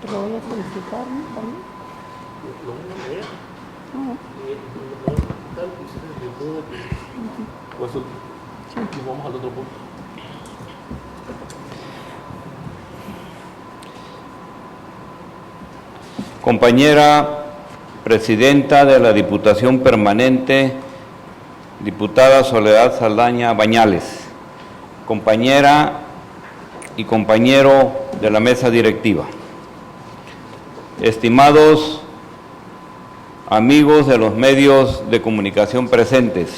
Te lo voy a solicitar, ¿no? También. Lo voy a leer. Pues, y vamos al otro punto. Compañera presidenta de la Diputación Permanente, diputada Soledad Saldaña Bañales, compañera y compañero de la mesa directiva, estimados amigos de los medios de comunicación presentes,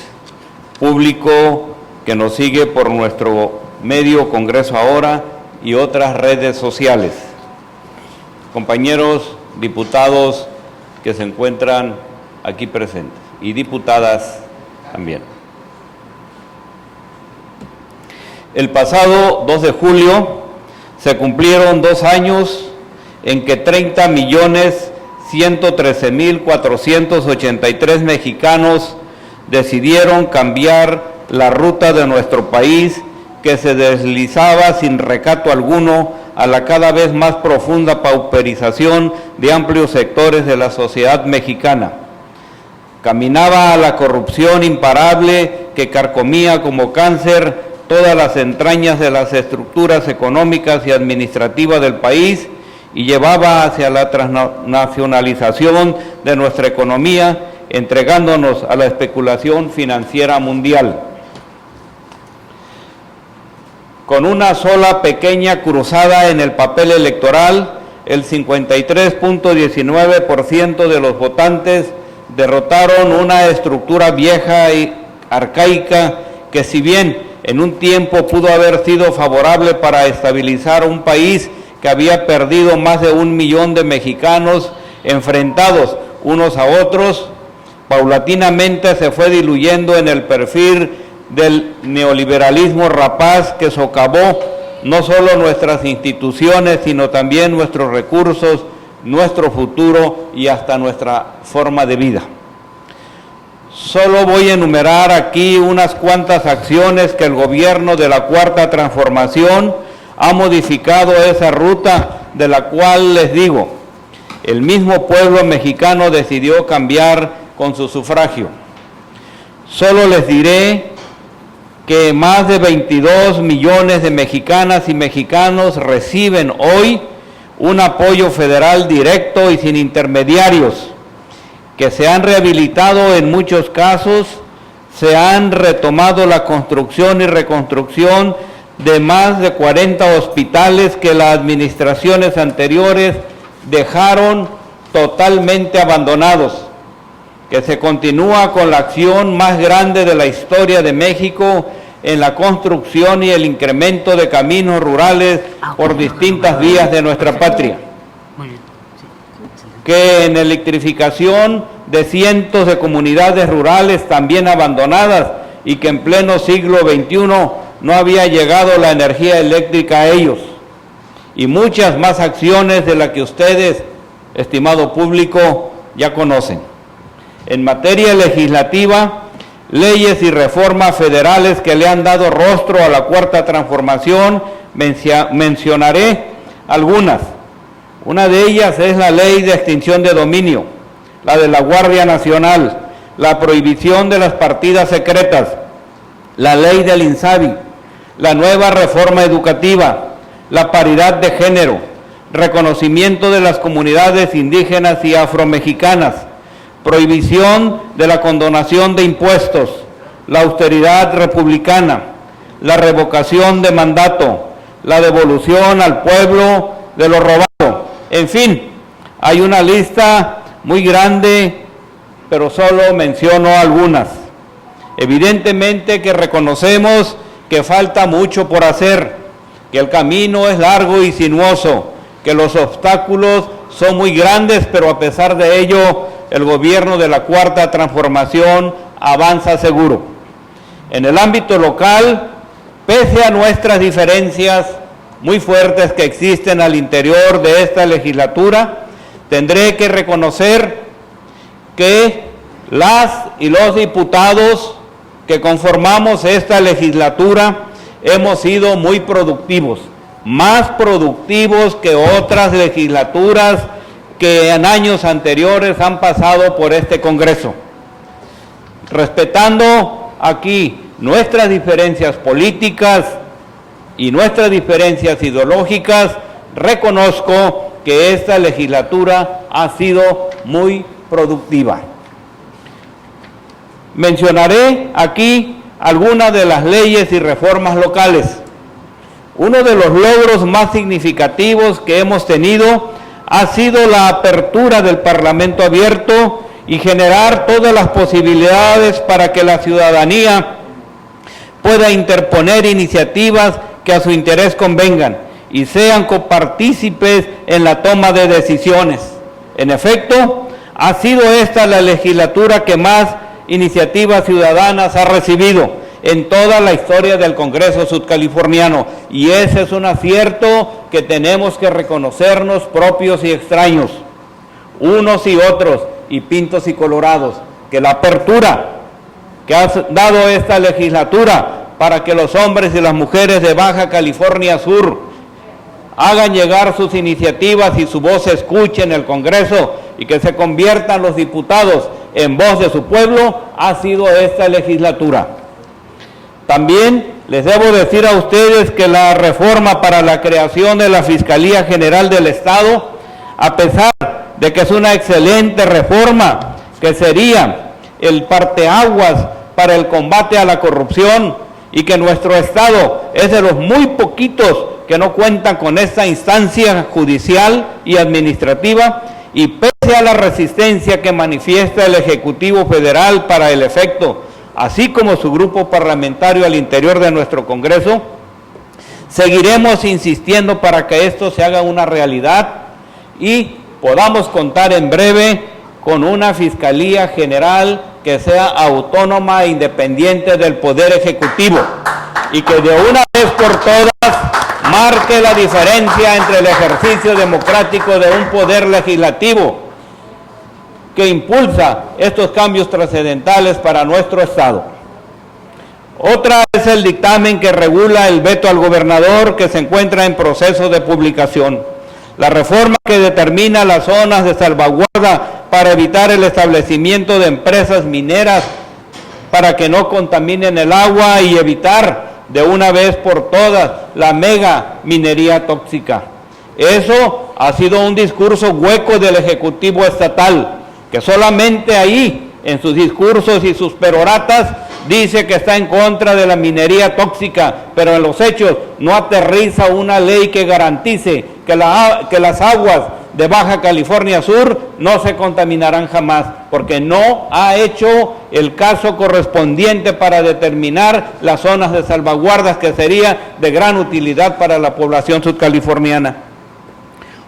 público que nos sigue por nuestro medio Congreso Ahora y otras redes sociales, compañeros diputados que se encuentran aquí presentes y diputadas también. El pasado 2 de julio se cumplieron 2 años en que 30.113.483 mexicanos decidieron cambiar la ruta de nuestro país, que se deslizaba sin recato alguno a la cada vez más profunda pauperización de amplios sectores de la sociedad mexicana. Caminaba a la corrupción imparable que carcomía como cáncer todas las entrañas de las estructuras económicas y administrativas del país y llevaba hacia la transnacionalización de nuestra economía, entregándonos a la especulación financiera mundial. Con una sola pequeña cruzada en el papel electoral, el 53.19% de los votantes derrotaron una estructura vieja y arcaica que, si bien en un tiempo pudo haber sido favorable para estabilizar un país que había perdido más de 1 millón de mexicanos enfrentados unos a otros, paulatinamente se fue diluyendo en el perfil del neoliberalismo rapaz que socavó no solo nuestras instituciones, sino también nuestros recursos, nuestro futuro y hasta nuestra forma de vida. Solo voy a enumerar aquí unas cuantas acciones que el gobierno de la Cuarta Transformación ha modificado esa ruta, de la cual les digo, el mismo pueblo mexicano decidió cambiar con su sufragio. Solo les diré que más de 22 millones de mexicanas y mexicanos reciben hoy un apoyo federal directo y sin intermediarios, que se han rehabilitado en muchos casos, se han retomado la construcción y reconstrucción de más de 40 hospitales que las administraciones anteriores dejaron totalmente abandonados, que se continúa con la acción más grande de la historia de México en la construcción y el incremento de caminos rurales por distintas vías de nuestra patria, que en electrificación de cientos de comunidades rurales también abandonadas y que en pleno siglo XXI no había llegado la energía eléctrica a ellos, y muchas más acciones de las que ustedes, estimado público, ya conocen. En materia legislativa, leyes y reformas federales que le han dado rostro a la Cuarta Transformación, mencionaré algunas. Una de ellas es la Ley de Extinción de Dominio, la de la Guardia Nacional, la prohibición de las partidas secretas, la Ley del INSABI, la nueva reforma educativa, la paridad de género, reconocimiento de las comunidades indígenas y afromexicanas, prohibición de la condonación de impuestos, la austeridad republicana, la revocación de mandato, la devolución al pueblo de lo robado. En fin, hay una lista muy grande, pero solo menciono algunas. Evidentemente que reconocemos que falta mucho por hacer, que el camino es largo y sinuoso, que los obstáculos son muy grandes, pero a pesar de ello, el gobierno de la Cuarta Transformación avanza seguro. En el ámbito local, pese a nuestras diferencias muy fuertes que existen al interior de esta legislatura, tendré que reconocer que las y los diputados que conformamos esta legislatura hemos sido muy productivos, más productivos que otras legislaturas que en años anteriores han pasado por este Congreso. Respetando aquí nuestras diferencias políticas y nuestras diferencias ideológicas, reconozco que esta legislatura ha sido muy productiva. Mencionaré aquí algunas de las leyes y reformas locales. Uno de los logros más significativos que hemos tenido ha sido la apertura del Parlamento abierto y generar todas las posibilidades para que la ciudadanía pueda interponer iniciativas que a su interés convengan y sean copartícipes en la toma de decisiones. En efecto, ha sido esta la legislatura que más iniciativas ciudadanas ha recibido en toda la historia del Congreso sudcaliforniano, y ese es un acierto que tenemos que reconocernos propios y extraños, unos y otros, y pintos y colorados, que la apertura que ha dado esta legislatura para que los hombres y las mujeres de Baja California Sur hagan llegar sus iniciativas y su voz se escuche en el Congreso y que se conviertan los diputados en voz de su pueblo, ha sido esta legislatura. También les debo decir a ustedes que la reforma para la creación de la Fiscalía General del Estado, a pesar de que es una excelente reforma, que sería el parteaguas para el combate a la corrupción y que nuestro Estado es de los muy poquitos que no cuentan con esta instancia judicial y administrativa, y pese a la resistencia que manifiesta el Ejecutivo Federal para el efecto, así como su grupo parlamentario al interior de nuestro Congreso, seguiremos insistiendo para que esto se haga una realidad y podamos contar en breve con una Fiscalía General que sea autónoma e independiente del Poder Ejecutivo y que de una vez por todas marque la diferencia entre el ejercicio democrático de un poder legislativo que impulsa estos cambios trascendentales para nuestro Estado. Otra es el dictamen que regula el veto al gobernador, que se encuentra en proceso de publicación. La reforma que determina las zonas de salvaguarda para evitar el establecimiento de empresas mineras para que no contaminen el agua y evitar de una vez por todas la mega minería tóxica. Eso ha sido un discurso hueco del Ejecutivo Estatal, que solamente ahí, en sus discursos y sus peroratas, dice que está en contra de la minería tóxica, pero en los hechos no aterriza una ley que garantice que las aguas de Baja California Sur no se contaminarán jamás, porque no ha hecho el caso correspondiente para determinar las zonas de salvaguardas que sería de gran utilidad para la población sudcaliforniana.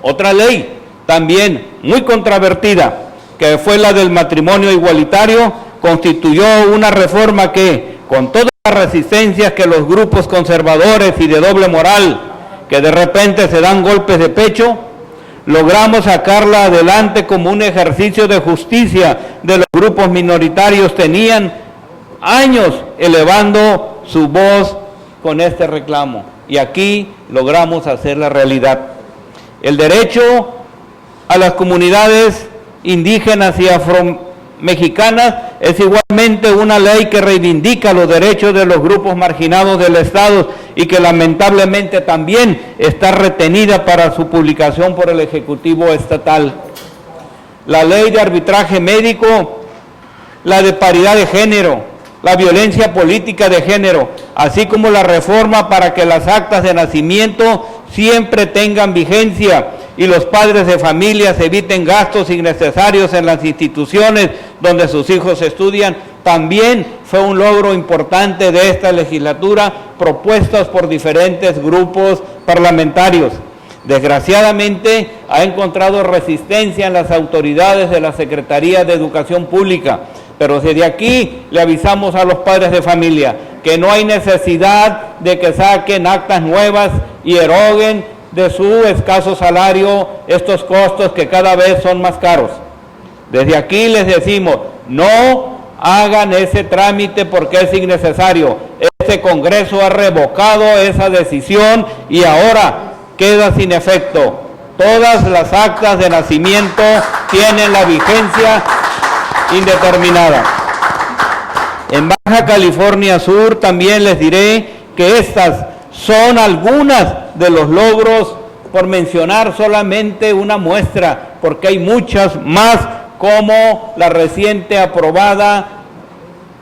Otra ley también muy controvertida, que fue la del matrimonio igualitario, constituyó una reforma que, con todas las resistencias que los grupos conservadores y de doble moral, que de repente se dan golpes de pecho, logramos sacarla adelante como un ejercicio de justicia de los grupos minoritarios. Tenían años elevando su voz con este reclamo, y aquí logramos hacerla realidad. El derecho a las comunidades indígenas y afromexicanas es igualmente una ley que reivindica los derechos de los grupos marginados del Estado y que lamentablemente también está retenida para su publicación por el Ejecutivo Estatal. La ley de arbitraje médico, la de paridad de género, la violencia política de género, así como la reforma para que las actas de nacimiento siempre tengan vigencia y los padres de familias eviten gastos innecesarios en las instituciones donde sus hijos estudian, también fue un logro importante de esta legislatura, propuestas por diferentes grupos parlamentarios. Desgraciadamente ha encontrado resistencia en las autoridades de la Secretaría de Educación Pública, pero desde aquí le avisamos a los padres de familia que no hay necesidad de que saquen actas nuevas y eroguen de su escaso salario estos costos que cada vez son más caros. Desde aquí les decimos, no hagan ese trámite porque es innecesario. Este Congreso ha revocado esa decisión y ahora queda sin efecto. Todas las actas de nacimiento tienen la vigencia indeterminada. En Baja California Sur también les diré que estas son algunas de los logros, por mencionar solamente una muestra, porque hay muchas más, como la reciente aprobada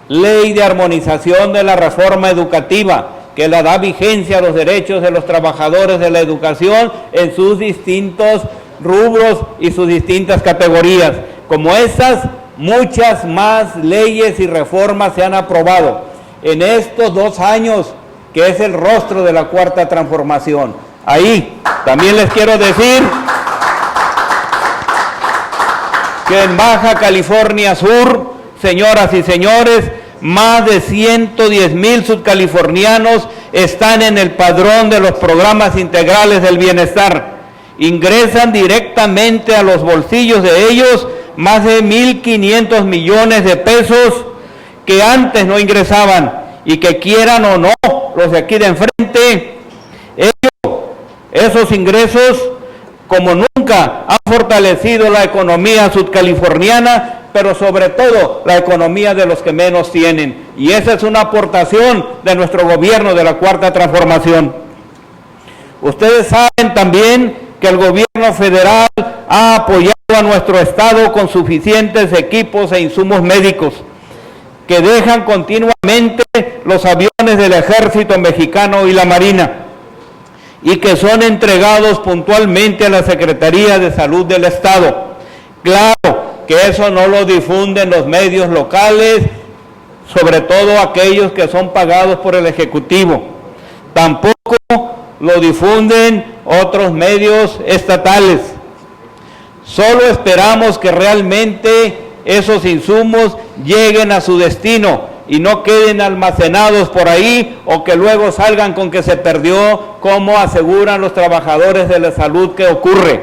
Ley de Armonización de la Reforma Educativa, que le da vigencia a los derechos de los trabajadores de la educación en sus distintos rubros y sus distintas categorías. Como esas, muchas más leyes y reformas se han aprobado en estos 2 años, que es el rostro de la Cuarta Transformación. Ahí también les quiero decir que en Baja California Sur, señoras y señores, más de 110,000 subcalifornianos están en el padrón de los programas integrales del bienestar. Ingresan directamente a los bolsillos de ellos más de 1,500 millones de pesos que antes no ingresaban, y que quieran o no los de aquí de enfrente, esos ingresos como nunca han fortalecido la economía subcaliforniana, pero sobre todo la economía de los que menos tienen. Y esa es una aportación de nuestro gobierno de la Cuarta Transformación. Ustedes saben también que el gobierno federal ha apoyado a nuestro estado con suficientes equipos e insumos médicos que dejan continuamente los aviones del Ejército Mexicano y la Marina, y que son entregados puntualmente a la Secretaría de Salud del Estado. Claro que eso no lo difunden los medios locales, sobre todo aquellos que son pagados por el Ejecutivo. Tampoco lo difunden otros medios estatales. Solo esperamos que realmente esos insumos lleguen a su destino y no queden almacenados por ahí, o que luego salgan con que se perdió, como aseguran los trabajadores de la salud que ocurre.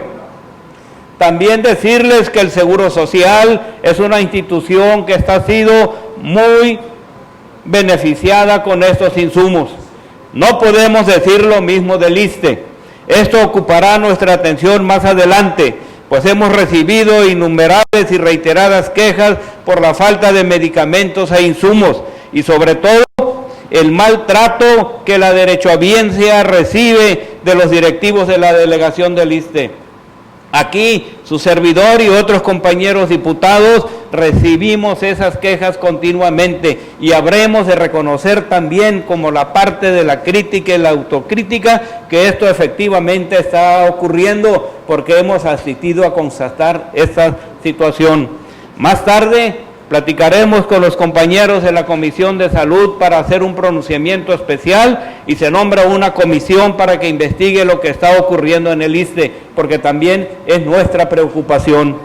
También decirles que el Seguro Social es una institución que está sido muy beneficiada con estos insumos. No podemos decir lo mismo del ISSSTE. Esto ocupará nuestra atención más adelante, pues hemos recibido innumerables y reiteradas quejas por la falta de medicamentos e insumos, y sobre todo el maltrato que la derechohabiencia recibe de los directivos de la delegación del ISSSTE. Aquí, su servidor y otros compañeros diputados recibimos esas quejas continuamente, y habremos de reconocer también, como la parte de la crítica y la autocrítica, que esto efectivamente está ocurriendo, porque hemos asistido a constatar esta situación. Más tarde platicaremos con los compañeros de la Comisión de Salud para hacer un pronunciamiento especial, y se nombra una comisión para que investigue lo que está ocurriendo en el ISSSTE, porque también es nuestra preocupación.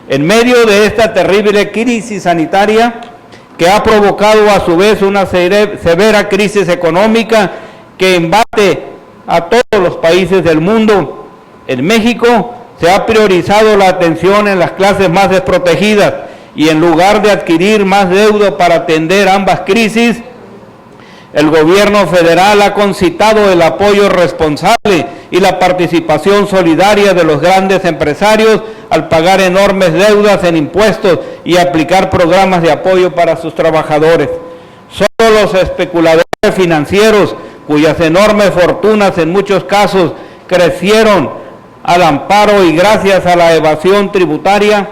En medio de esta terrible crisis sanitaria, que ha provocado a su vez una severa crisis económica que embate a todos los países del mundo, en México se ha priorizado la atención en las clases más desprotegidas, y en lugar de adquirir más deuda para atender ambas crisis, el gobierno federal ha concitado el apoyo responsable y la participación solidaria de los grandes empresarios al pagar enormes deudas en impuestos y aplicar programas de apoyo para sus trabajadores. Solo los especuladores financieros, cuyas enormes fortunas en muchos casos crecieron al amparo y gracias a la evasión tributaria,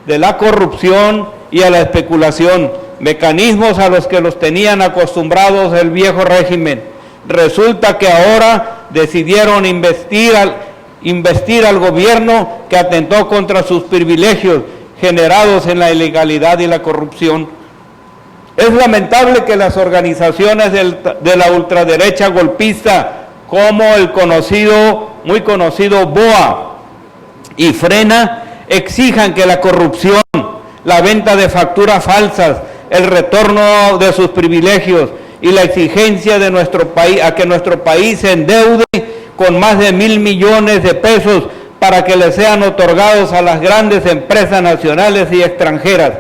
de la corrupción y a la especulación, mecanismos a los que los tenían acostumbrados el viejo régimen. Resulta que ahora decidieron investir al gobierno, que atentó contra sus privilegios generados en la ilegalidad y la corrupción. Es lamentable que las organizaciones de la ultraderecha golpista, como el muy conocido BOA y Frena, exijan que la corrupción, la venta de facturas falsas, el retorno de sus privilegios y la exigencia de nuestro país a que nuestro país se endeude con más de 1,000 millones de pesos para que le sean otorgados a las grandes empresas nacionales y extranjeras.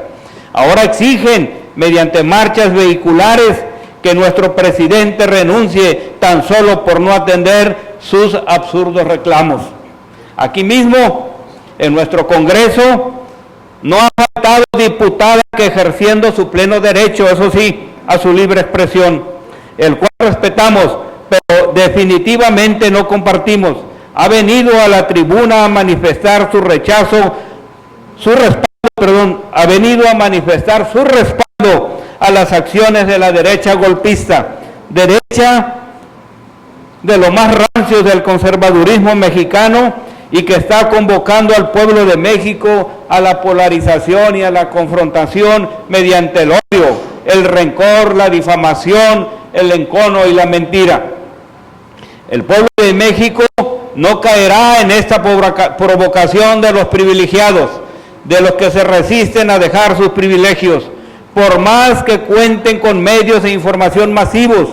Ahora exigen, mediante marchas vehiculares, que nuestro presidente renuncie tan solo por no atender sus absurdos reclamos. Aquí mismo, en nuestro Congreso, no ha faltado diputada que, ejerciendo su pleno derecho, eso sí, a su libre expresión, el cual respetamos, pero definitivamente no compartimos, ha venido a la tribuna a manifestar ha venido a manifestar su respaldo a las acciones de la derecha golpista, derecha de lo más rancio del conservadurismo mexicano, y que está convocando al pueblo de México a la polarización y a la confrontación mediante el odio, el rencor, la difamación, el encono y la mentira. El pueblo de México no caerá en esta provocación de los privilegiados, de los que se resisten a dejar sus privilegios, por más que cuenten con medios de información masivos,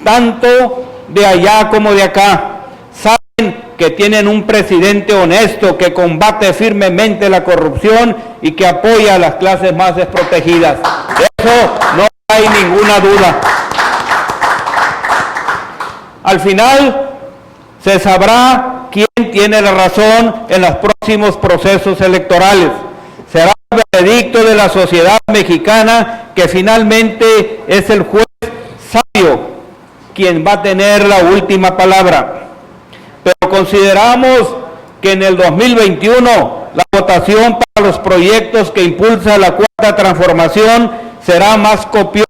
tanto de allá como de acá. Saben que tienen un presidente honesto que combate firmemente la corrupción y que apoya a las clases más desprotegidas. De eso no hay ninguna duda. Al final se sabrá quién tiene la razón en los próximos procesos electorales. Será el veredicto de la sociedad mexicana, que finalmente es el juez sabio quien va a tener la última palabra. Pero consideramos que en el 2021 la votación para los proyectos que impulsa la Cuarta Transformación será más copiosa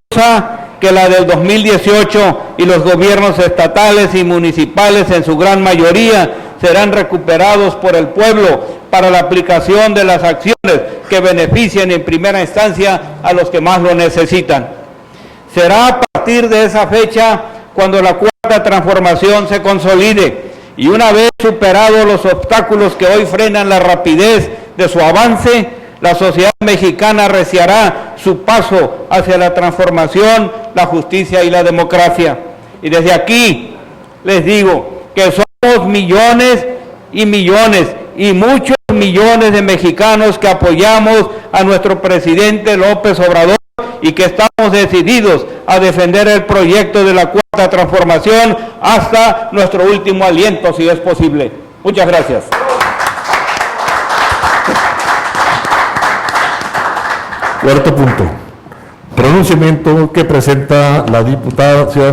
que la del 2018, y los gobiernos estatales y municipales en su gran mayoría serán recuperados por el pueblo para la aplicación de las acciones que beneficien en primera instancia a los que más lo necesitan. Será a partir de esa fecha cuando la Cuarta Transformación se consolide, y una vez superados los obstáculos que hoy frenan la rapidez de su avance, la sociedad mexicana arreciará su paso hacia la transformación, la justicia y la democracia. Y desde aquí les digo que somos millones y millones y muchos millones de mexicanos que apoyamos a nuestro presidente López Obrador y que estamos decididos a defender el proyecto de la Cuarta Transformación hasta nuestro último aliento, si es posible. Muchas gracias. Cuarto punto. Pronunciamiento que presenta la diputada ciudadana